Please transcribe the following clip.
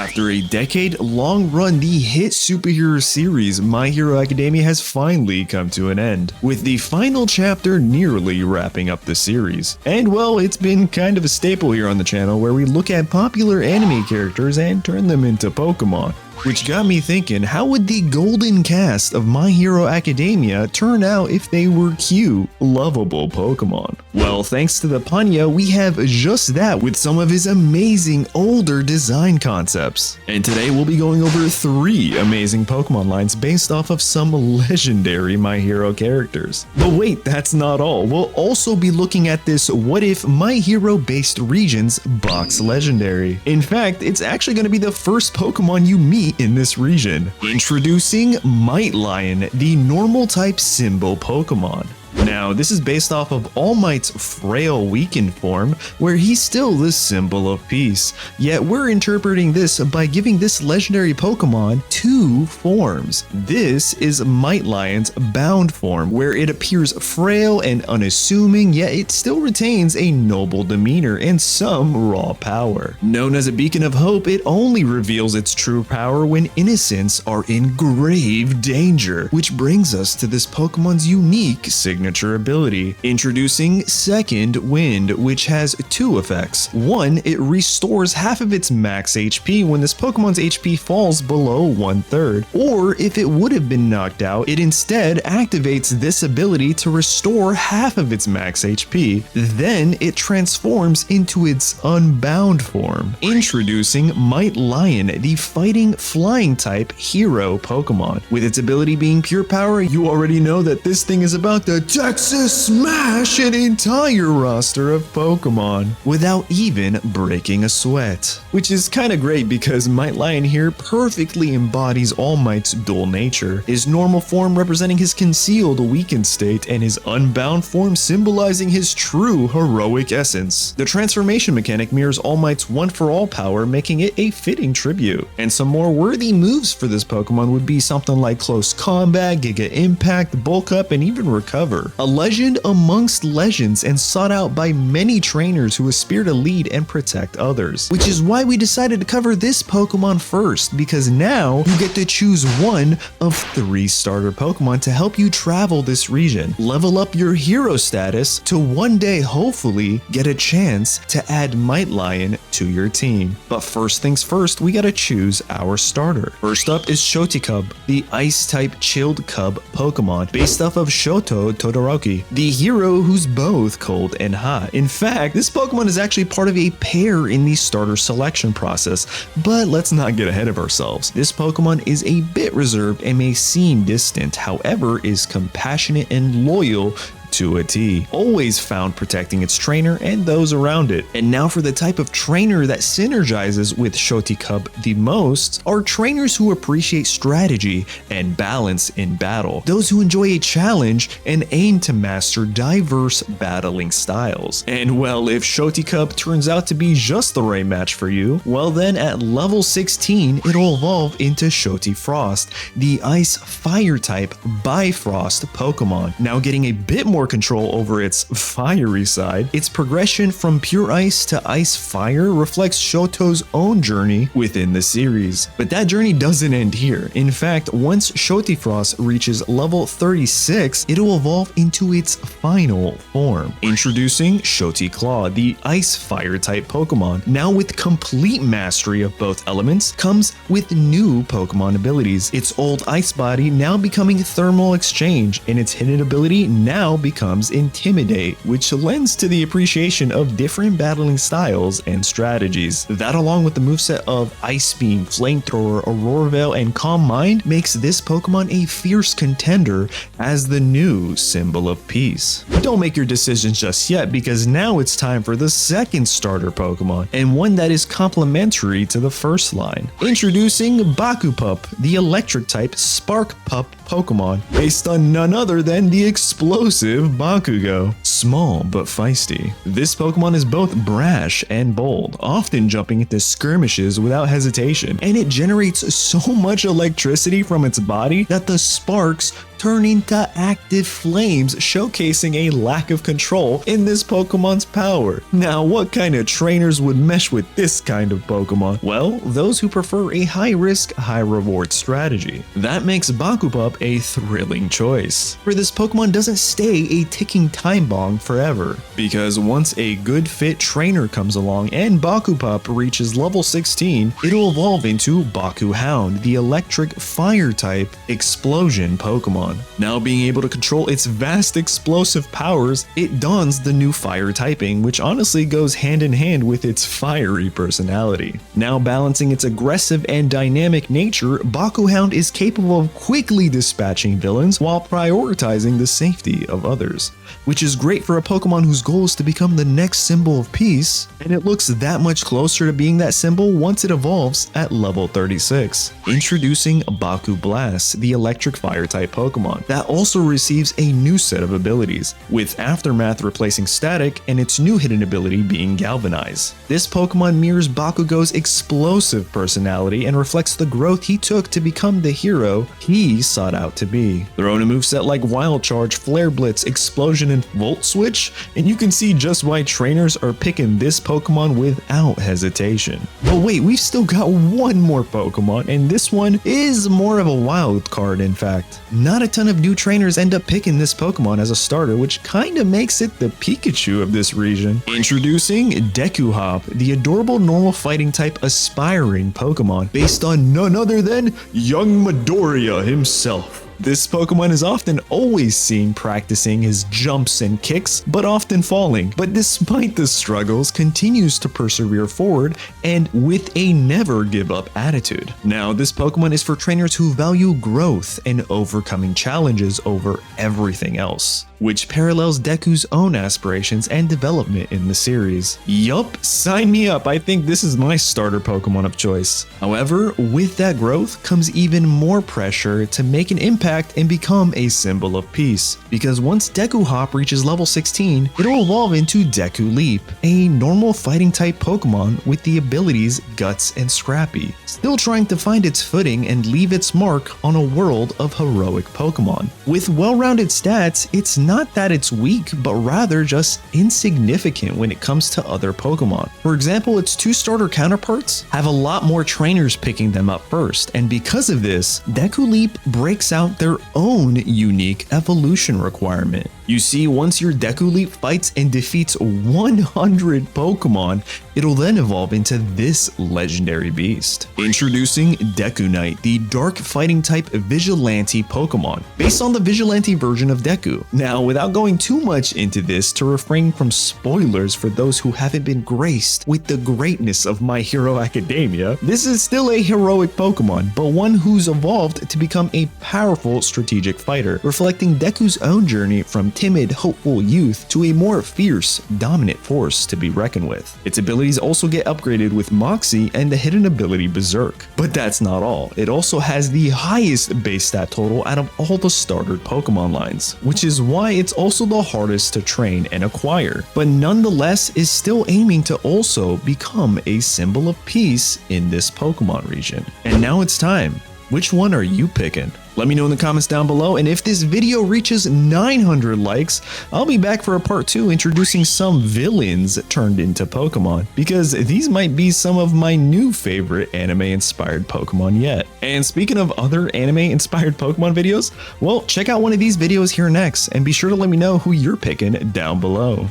After a decade-long run, the hit superhero series My Hero Academia has finally come to an end, with the final chapter nearly wrapping up the series. And well, it's been kind of a staple here on the channel where we look at popular anime characters and turn them into Pokemon. Which got me thinking, how would the golden cast of My Hero Academia turn out if they were cute, lovable Pokemon? Well, thanks to thepanio, we have just that with some of his amazing older design concepts. And today we'll be going over 3 amazing Pokemon lines based off of some legendary My Hero characters. But wait, that's not all. We'll also be looking at this What If My Hero based regions box legendary. In fact, it's actually going to be the first Pokemon you meet in this region. Introducing Might Lion, the normal type symbol Pokemon. Now, this is based off of All Might's frail, weakened form, where he's still the symbol of peace. Yet we're interpreting this by giving this legendary Pokemon 2 forms. This is Might Lion's bound form, where it appears frail and unassuming, yet it still retains a noble demeanor and some raw power. Known as a beacon of hope, it only reveals its true power when innocents are in grave danger, which brings us to this Pokemon's unique signature ability. Introducing Second Wind, which has 2 effects. One, it restores half of its max HP when this Pokemon's HP falls below 1/3. Or if it would have been knocked out, it instead activates this ability to restore half of its max HP. Then it transforms into its unbound form. Introducing Might Lion, the fighting flying type hero Pokemon. With its ability being pure power, you already know that this thing is about to Texas smash an entire roster of Pokemon without even breaking a sweat. Which is kinda great because Might Lion here perfectly embodies All Might's dual nature, his normal form representing his concealed weakened state and his unbound form symbolizing his true heroic essence. The transformation mechanic mirrors All Might's one-for-all power, making it a fitting tribute. And some more worthy moves for this Pokemon would be something like Close Combat, Giga Impact, Bulk Up, and even Recover. A legend amongst legends and sought out by many trainers who aspire to lead and protect others. Which is why we decided to cover this Pokemon first, because now you get to choose one of 3 starter Pokemon to help you travel this region, level up your hero status to one day hopefully get a chance to add Might Lion to your team. But first things first, we gotta choose our starter. First up is Shoticub, the ice type chilled cub Pokemon based off of Shoto Todoroki, the hero who's both cold and hot. In fact, this Pokemon is actually part of a pair in the starter selection process, but let's not get ahead of ourselves. This Pokemon is a bit reserved and may seem distant, however is compassionate and loyal to a T, always found protecting its trainer and those around it. And now for the type of trainer that synergizes with Shoticub the most are trainers who appreciate strategy and balance in battle, those who enjoy a challenge and aim to master diverse battling styles. And well, if Shoticub turns out to be just the right match for you, well then at level 16 it'll evolve into Shotifrost, the ice fire type Bifrost Pokemon. Now getting a bit more control over its fiery side, its progression from pure ice to ice fire reflects Shoto's own journey within the series. But that journey doesn't end here. In fact, once Shotifrost reaches level 36, it'll evolve into its final form. Introducing Shoticlaw, the ice fire type Pokemon. Now with complete mastery of both elements comes with new Pokemon abilities. Its old ice body now becoming thermal exchange, and its hidden ability now becomes Intimidate, which lends to the appreciation of different battling styles and strategies. That along with the moveset of Ice Beam, Flamethrower, Aurora Veil, and Calm Mind makes this Pokemon a fierce contender as the new symbol of peace. Don't make your decisions just yet because now it's time for the second starter Pokemon, and one that is complementary to the first line. Introducing Bakupup, the electric type Spark Pup Pokemon, based on none other than the explosive Bakugo. Small but feisty, this Pokemon is both brash and bold, often jumping into skirmishes without hesitation, and it generates so much electricity from its body that the sparks turn into active flames, showcasing a lack of control in this Pokemon's power. Now, what kind of trainers would mesh with this kind of Pokemon? Well, those who prefer a high-risk, high-reward strategy. That makes Bakupup a thrilling choice, for this Pokemon doesn't stay a ticking time bomb forever, because once a good fit trainer comes along and Bakupup reaches level 16, it'll evolve into Baku Hound, the electric fire-type explosion Pokemon. Now being able to control its vast explosive powers, it dons the new fire typing, which honestly goes hand in hand with its fiery personality. Now balancing its aggressive and dynamic nature, Baku Hound is capable of quickly dispatching villains while prioritizing the safety of others, which is great for a Pokemon whose goal is to become the next symbol of peace, and it looks that much closer to being that symbol once it evolves at level 36. Introducing Baku Blast, the electric fire type Pokemon, that also receives a new set of abilities, with Aftermath replacing Static and its new hidden ability being Galvanize. This Pokemon mirrors Bakugo's explosive personality and reflects the growth he took to become the hero he sought out to be. Throw in a moveset like Wild Charge, Flare Blitz, Explosion, and Volt Switch, and you can see just why trainers are picking this Pokemon without hesitation. But wait, we've still got one more Pokemon, and this one is more of a wild card in fact. Not a ton of new trainers end up picking this Pokemon as a starter, which kinda makes it the Pikachu of this region. Introducing Deku Hop, the adorable normal fighting type aspiring Pokemon, based on none other than young Midoriya himself. This Pokemon is often always seen practicing his jumps and kicks, but often falling, but despite the struggles, continues to persevere forward and with a never give up attitude. Now, this Pokemon is for trainers who value growth and overcoming challenges over everything else, which parallels Deku's own aspirations and development in the series. Yup, sign me up, I think this is my starter Pokemon of choice. However, with that growth comes even more pressure to make an impact and become a symbol of peace, because once Deku Hop reaches level 16, it'll evolve into Deku Leap, a normal fighting type Pokemon with the abilities Guts and Scrappy, still trying to find its footing and leave its mark on a world of heroic Pokemon. With well-rounded stats, it's not that it's weak, but rather just insignificant when it comes to other Pokemon. For example, its two starter counterparts have a lot more trainers picking them up first, and because of this, Deku Leap breaks out their own unique evolution requirement. You see, once your Deku Leap fights and defeats 100 Pokemon, it'll then evolve into this legendary beast. Introducing Deku Knight, the dark fighting type vigilante Pokemon, based on the vigilante version of Deku. Now, without going too much into this to refrain from spoilers for those who haven't been graced with the greatness of My Hero Academia, this is still a heroic Pokemon, but one who's evolved to become a powerful strategic fighter, reflecting Deku's own journey from timid, hopeful youth to a more fierce, dominant force to be reckoned with. Its abilities also get upgraded with Moxie and the hidden ability Berserk. But that's not all. It also has the highest base stat total out of all the starter Pokemon lines, which is why it's also the hardest to train and acquire, but nonetheless is still aiming to also become a symbol of peace in this Pokemon region. And now it's time. Which one are you picking? Let me know in the comments down below, and if this video reaches 900 likes, I'll be back for a part 2 introducing some villains turned into Pokemon, because these might be some of my new favorite anime-inspired Pokemon yet. And speaking of other anime-inspired Pokemon videos, well, check out one of these videos here next, and be sure to let me know who you're picking down below.